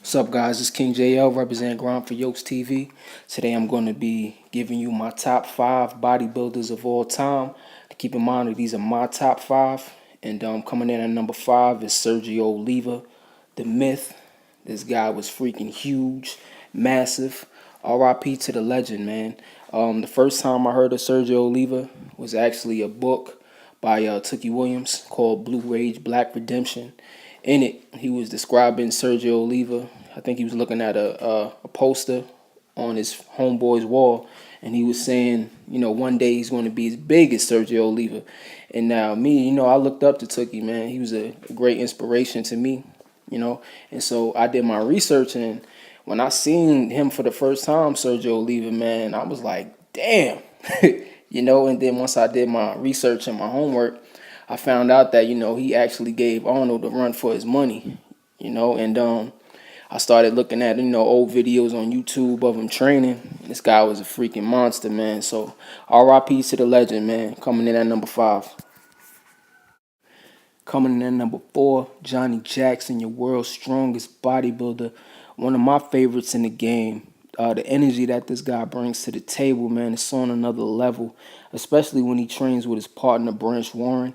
What's up, guys? It's King JL representing Grind for Yokes TV. Today I'm going to be giving you my top 5 bodybuilders of all time. Keep in mind that these are my top 5. And coming in at number 5 is Sergio Oliva, the myth. This guy was freaking huge, massive. RIP to the legend, man. The first time I heard of Sergio Oliva was actually a book by Tookie Williams called Blue Rage Black Redemption. In it, he was describing Sergio Oliva. I think he was looking at a poster on his homeboy's wall, and he was saying, one day he's going to be as big as Sergio Oliva. And now me, I looked up to Tookie, man. He was a great inspiration to me, And so I did my research, and when I seen him for the first time, Sergio Oliva, man, I was like, damn, And then once I did my research and my homework, I found out that, he actually gave Arnold a run for his money, and I started looking at, old videos on YouTube of him training. This guy was a freaking monster, man. So RIP to the legend, man. Coming in at number 5. Coming in at number 4, Johnny Jackson, your world's strongest bodybuilder. One of my favorites in the game. The energy that this guy brings to the table, man, is on another level, especially when he trains with his partner, Branch Warren.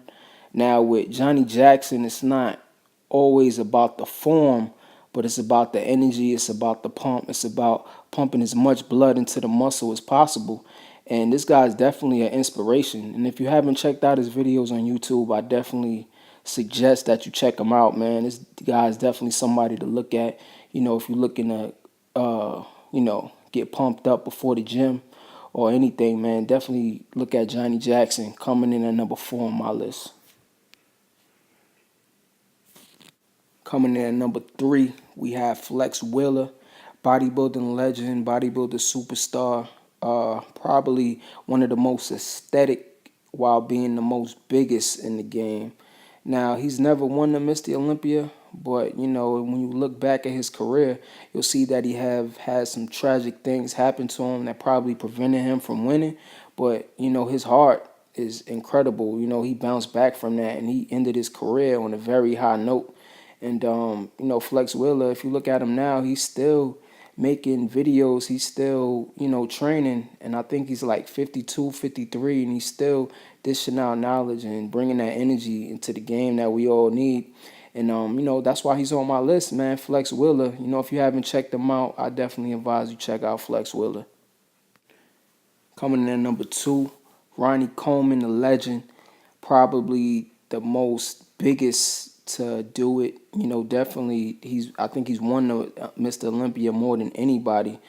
Now, with Johnny Jackson, it's not always about the form, but it's about the energy, it's about the pump, it's about pumping as much blood into the muscle as possible. And this guy is definitely an inspiration. And if you haven't checked out his videos on YouTube, I definitely suggest that you check him out, man. This guy is definitely somebody to look at, if you're looking to, get pumped up before the gym or anything, man. Definitely look at Johnny Jackson, coming in at number 4 on my list. Coming in at number 3, we have Flex Wheeler, bodybuilding legend, bodybuilder superstar, probably one of the most aesthetic while being the most biggest in the game. Now, he's never won the Mr. Olympia, but, when you look back at his career, you'll see that he have had some tragic things happen to him that probably prevented him from winning. But, his heart is incredible. He bounced back from that, and he ended his career on a very high note. And, Flex Wheeler, if you look at him now, he's still making videos. He's still, training. And I think he's like 52, 53, and he's still dishing out knowledge and bringing that energy into the game that we all need. And, that's why he's on my list, man, Flex Wheeler. If you haven't checked him out, I definitely advise you check out Flex Wheeler. Coming in at number 2, Ronnie Coleman, the legend, probably the most biggest to do it. Definitely I think he's won the Mr. Olympia more than anybody.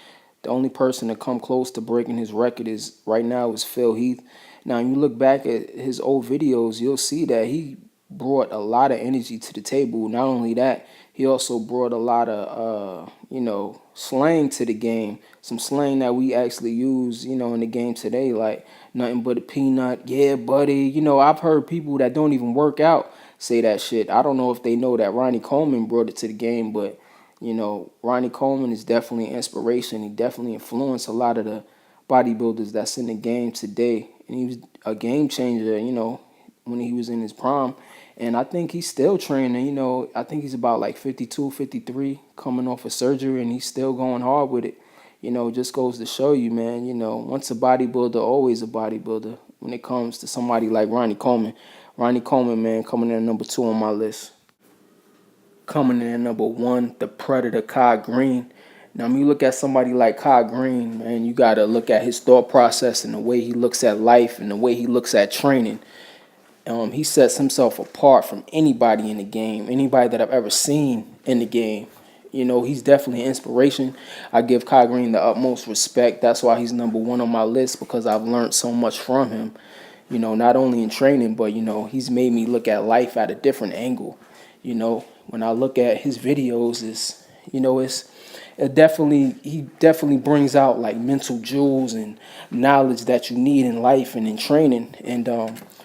The only person to come close to breaking his record right now is Phil Heath. Now, when you look back at his old videos, you'll see that he brought a lot of energy to the table. Not only that, he also brought a lot of slang to the game. Some slang that we actually use, in the game today, like nothing but a peanut, yeah, buddy. I've heard people that don't even work out say that shit. I don't know if they know that Ronnie Coleman brought it to the game, but Ronnie Coleman is definitely an inspiration. He definitely influenced a lot of the bodybuilders that's in the game today. And he was a game changer, when he was in his prime. And I think he's still training, I think he's about like 52, 53, coming off of surgery, and he's still going hard with it. Just goes to show you, man, once a bodybuilder, always a bodybuilder when it comes to somebody like Ronnie Coleman. Ronnie Coleman, man, coming in at number 2 on my list. Coming in at number 1, the Predator, Greene. Now, when you look at somebody like Greene, man, you got to look at his thought process and the way he looks at life and the way he looks at training. He sets himself apart from anybody in the game, anybody that I've ever seen in the game. He's definitely an inspiration. I give Greene the utmost respect. That's why he's number 1 on my list, because I've learned so much from him, not only in training, but, he's made me look at life at a different angle. When I look at his videos, he definitely brings out like mental jewels and knowledge that you need in life and in training. And,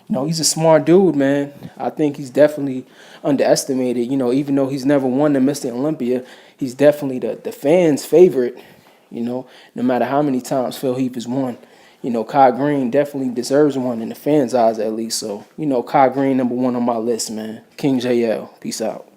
he's a smart dude, man. I think he's definitely underestimated. Even though he's never won the Mr. Olympia, he's definitely the fans' favorite, no matter how many times Phil Heath has won. Greene definitely deserves one in the fans' eyes at least. So, Greene number 1 on my list, man. King JL. Peace out.